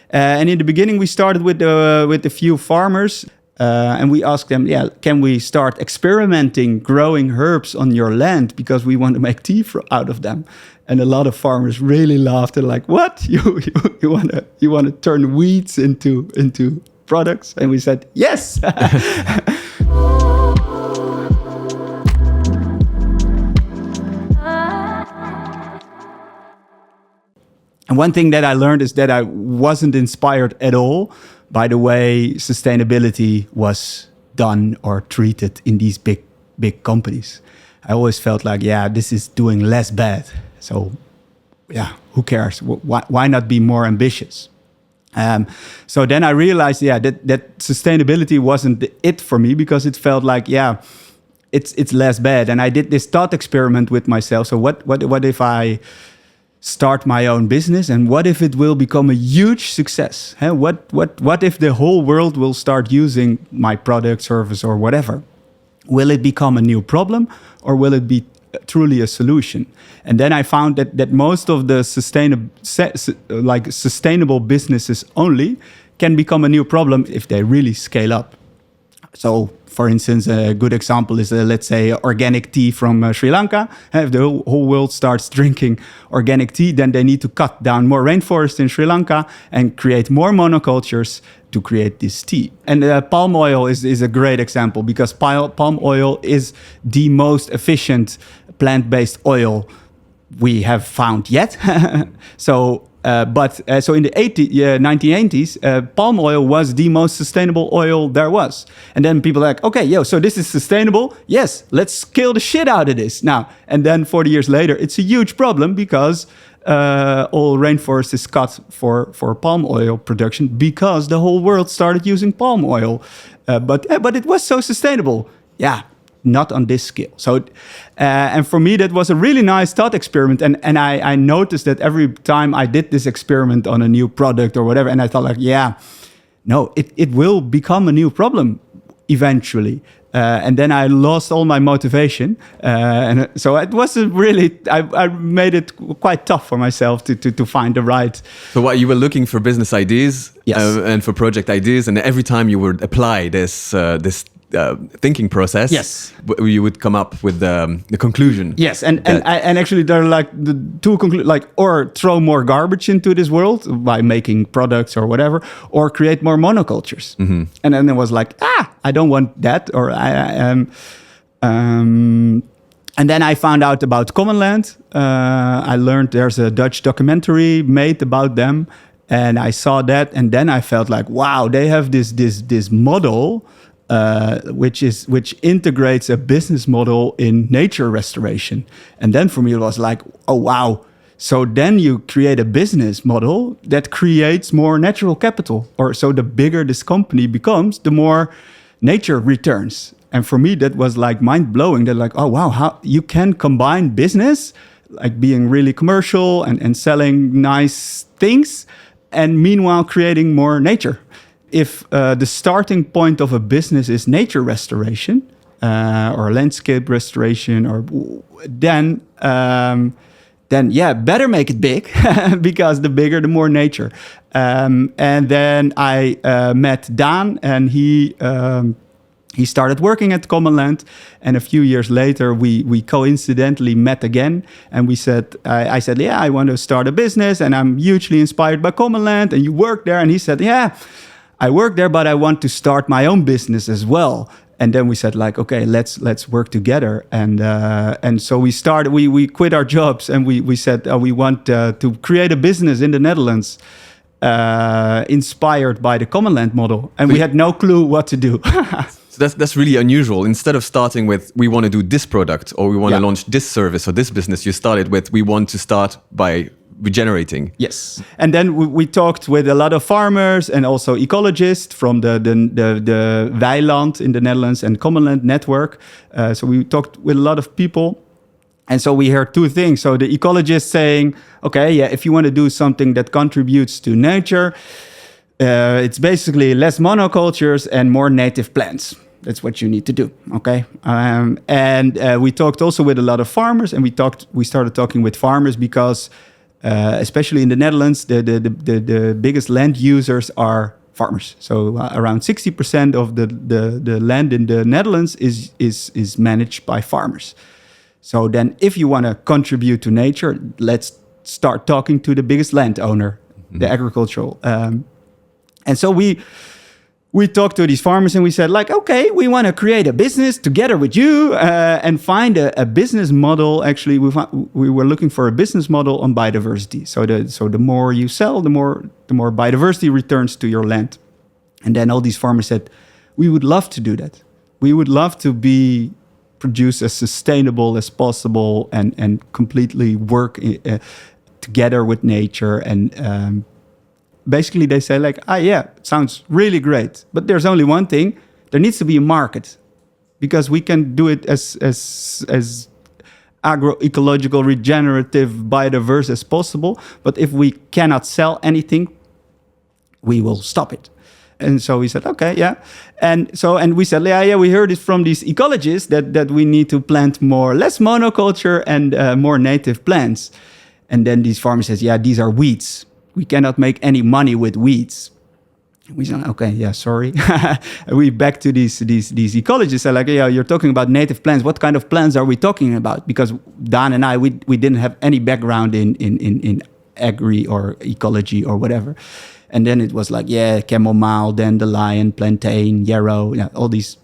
And in the beginning, we started with a few farmers. And we asked them, can we start experimenting growing herbs on your land because we want to make tea out of them? And a lot of farmers really laughed. They're like, "What? You want to turn weeds into products?" And we said, "Yes." And one thing that I learned is that I wasn't inspired at all by the way sustainability was done or treated in these big companies. I always felt like, this is doing less bad. So, who cares? Why not be more ambitious? So then I realized, that sustainability wasn't it for me because it felt like, it's less bad. And I did this thought experiment with myself. So what if I start my own business, and what if it will become a huge success? What if the whole world will start using my product, service, or whatever? Will it become a new problem, or will it be truly a solution? And then I found that most of the sustainable businesses only can become a new problem if they really scale up. So, for instance, a good example is, let's say, organic tea from Sri Lanka. If the whole world starts drinking organic tea, then they need to cut down more rainforest in Sri Lanka and create more monocultures to create this tea. And palm oil is a great example because palm oil is the most efficient plant-based oil we have found yet. So in the 1980s, palm oil was the most sustainable oil there was. And then people are like, okay, so this is sustainable. Yes, let's scale the shit out of this now. And then 40 years later, it's a huge problem because all rainforest is cut for palm oil production because the whole world started using palm oil. But it was so sustainable. Yeah. Not on this scale. So, and for me, that was a really nice thought experiment. And I noticed that every time I did this experiment on a new product or whatever, and I thought like, it will become a new problem eventually. And then I lost all my motivation. And so it wasn't really, I made it quite tough for myself to find the right. So what, you were looking for business ideas, yes, and for project ideas. And every time you would apply this thinking process, yes, you would come up with the conclusion. Yes, and actually there are like the two conclusions, like, or throw more garbage into this world by making products or whatever, or create more monocultures. Mm-hmm. And then it was like, I don't want that, or and then I found out about Commonland. I learned there's a Dutch documentary made about them, and I saw that, and then I felt like, wow, they have this model. Which integrates a business model in nature restoration. And then for me, it was like, oh, wow. So then you create a business model that creates more natural capital. Or so the bigger this company becomes, the more nature returns. And for me, that was like mind-blowing. That like, oh, wow, how you can combine business, like being really commercial and selling nice things, and meanwhile creating more nature. If the starting point of a business is nature restoration or landscape restoration, or then better make it big because the bigger, the more nature. And then I met Daan, and he started working at Commonland. And a few years later, we coincidentally met again, and we said, I said, I want to start a business, and I'm hugely inspired by Commonland, and you work there. And he said, I work there, but I want to start my own business as well. And then we said like, okay, let's work together. And so we started. We quit our jobs, and we said we want to create a business in the Netherlands, inspired by the Commonland model. And we had no clue what to do. So that's really unusual. Instead of starting with, we want to do this product, or we want to launch this service or this business, you started with, we want to start by regenerating. Yes. And then we talked with a lot of farmers and also ecologists from the Weiland in the Netherlands and Commonland network. So we talked with a lot of people. And so we heard two things. So the ecologists saying, okay, if you want to do something that contributes to nature, it's basically less monocultures and more native plants. That's what you need to do, okay? And we talked also with a lot of farmers, and we started talking with farmers because especially in the Netherlands, the biggest land users are farmers. So around 60% of the land in the Netherlands is managed by farmers. So then if you want to contribute to nature, let's start talking to the biggest landowner, the agricultural. And so we talked to these farmers and we said, like, okay, we want to create a business together with you and find a business model. Actually, we were looking for a business model on biodiversity. So the more you sell, the more biodiversity returns to your land. And then all these farmers said, we would love to do that. We would love to produce as sustainable as possible and completely work together with nature. And basically they say like, yeah, it sounds really great. But there's only one thing. There needs to be a market, because we can do it as agroecological, regenerative, biodiverse as possible. But if we cannot sell anything, we will stop it. And so we said, okay, yeah. And we said, yeah, we heard it from these ecologists that we need to plant less monoculture and more native plants. And then these farmers says, yeah, these are weeds. We cannot make any money with weeds. We said, okay, yeah, sorry. We back to these ecologists. They're like, yeah, you're talking about native plants. What kind of plants are we talking about? Because Dan and I, we didn't have any background in agri or ecology or whatever. And then it was like, yeah, chamomile, dandelion, plantain, yarrow, all these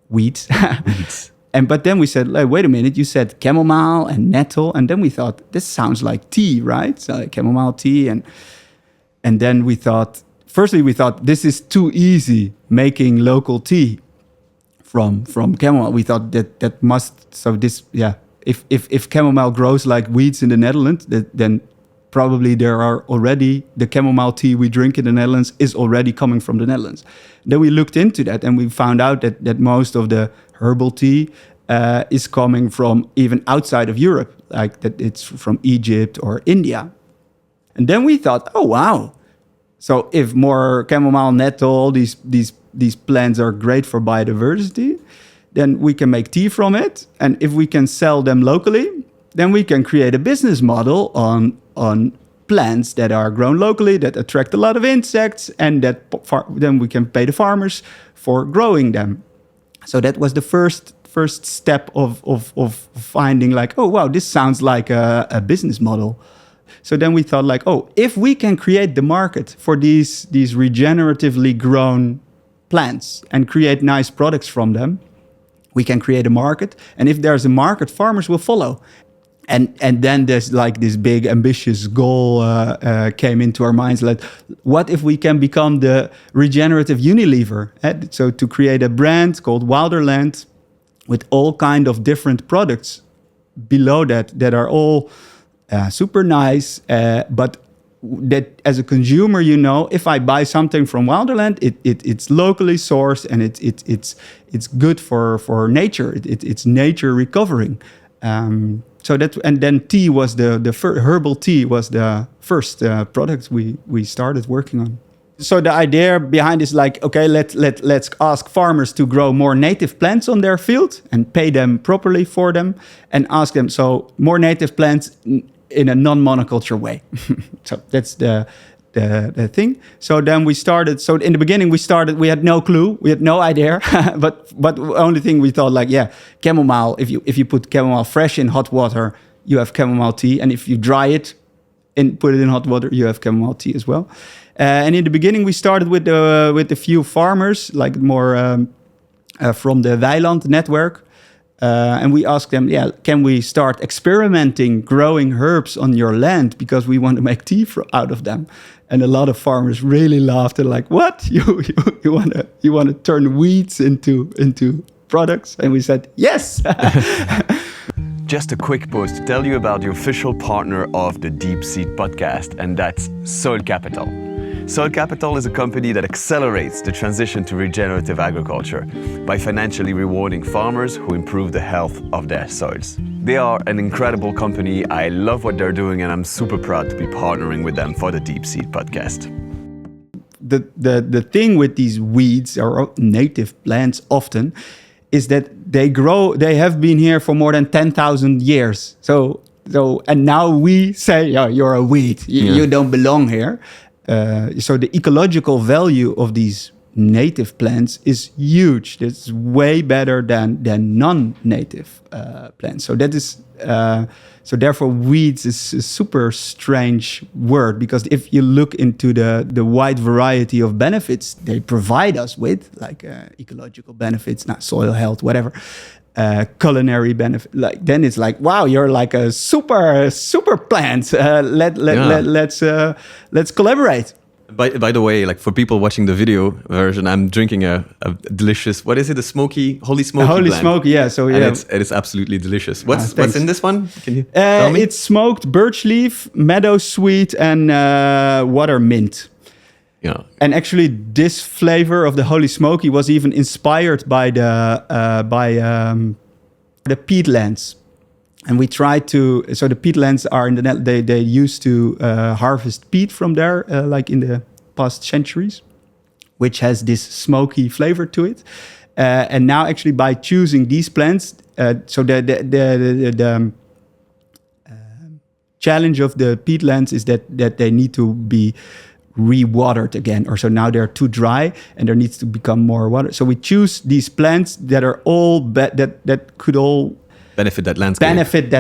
weeds. But then we said, like, wait a minute, you said chamomile and nettle. And then we thought, this sounds like tea, right? So like chamomile tea. And then we thought, firstly, this is too easy, making local tea from chamomile. We thought that must, so this, yeah, if chamomile grows like weeds in the Netherlands, then probably there are already, the chamomile tea we drink in the Netherlands is already coming from the Netherlands. Then we looked into that and we found out that most of the herbal tea is coming from even outside of Europe, like that it's from Egypt or India. And then we thought, oh, wow. So if more chamomile, nettle, these plants are great for biodiversity, then we can make tea from it. And if we can sell them locally, then we can create a business model on plants that are grown locally, that attract a lot of insects, and then we can pay the farmers for growing them. So that was the first step of finding like, oh, wow, this sounds like a business model. So then we thought like, oh, if we can create the market for these regeneratively grown plants and create nice products from them, we can create a market. And if there's a market, farmers will follow. And then there's like this big ambitious goal came into our minds. Like, what if we can become the regenerative Unilever? So to create a brand called Wilderland with all kind of different products below that are all super nice, but that as a consumer, if I buy something from Wilderland, it's locally sourced and it's good for nature. It's nature recovering. So that, and then tea was the herbal tea was the first product we started working on. So the idea behind is like, okay, let's ask farmers to grow more native plants on their field and pay them properly for them, and ask them so more native plants in a non-monoculture way. So that's the thing. So then we started. So in the beginning we had no clue, we had no idea, but the only thing we thought like, yeah, chamomile. If you put chamomile fresh in hot water, you have chamomile tea, and if you dry it and put it in hot water, you have chamomile tea as well. And in the beginning we started with a few farmers, like more from the Weiland network. And we asked them, yeah, can we start experimenting growing herbs on your land because we want to make tea out of them? And a lot of farmers really laughed and like, what? You want to turn weeds into products? And we said, yes. Just a quick pause to tell you about the official partner of the Deep Seed podcast, and that's Soil Capital. Soil Capital is a company that accelerates the transition to regenerative agriculture by financially rewarding farmers who improve the health of their soils. They are an incredible company. I love what they're doing, and I'm super proud to be partnering with them for the Deep Seed podcast. The thing with these weeds or native plants often is that they have been here for more than 10,000 years. So So and now we say, yeah, you're a weed. You don't belong here. So the ecological value of these native plants is huge. It's way better than non-native plants. So that is so therefore weeds is a super strange word, because if you look into the wide variety of benefits they provide us with, like ecological benefits, not soil health, whatever, culinary benefit, like then it's like, wow, you're like a super plant. Let's collaborate. By the way, like for people watching the video version, I'm drinking a delicious, what is it? Holy Smoky blend. Smoky, yeah. So yeah, and it is absolutely delicious. What's in this one? Can you tell me? It's smoked birch leaf, meadow sweet, and water mint. Yeah. And actually, this flavor of the Holy Smoky was even inspired by the peatlands. And we tried to, so the peatlands are in the net, they used to harvest peat from there, like in the past centuries, which has this smoky flavor to it. And now actually by choosing these plants, so the challenge of the peatlands is that they need to be re-watered again, or so now they're too dry and there needs to become more water. So we choose these plants that are all, that could all benefit that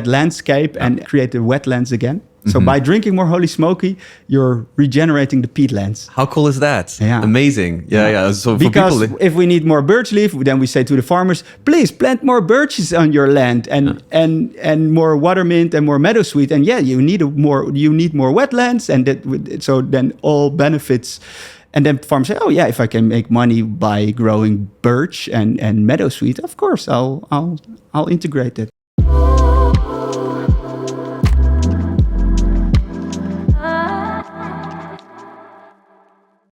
landscape, and create the wetlands again. So by drinking more Holy Smoky, you're regenerating the peatlands. How cool is that? Yeah. Amazing. Yeah. So because for people, if we need more birch leaf, then we say to the farmers, please plant more birches on your land and more water mint and more meadow sweet. And yeah, you need more wetlands, and so then all benefits. And then farmers say, oh yeah, if I can make money by growing birch and meadow sweet, of course I'll integrate it.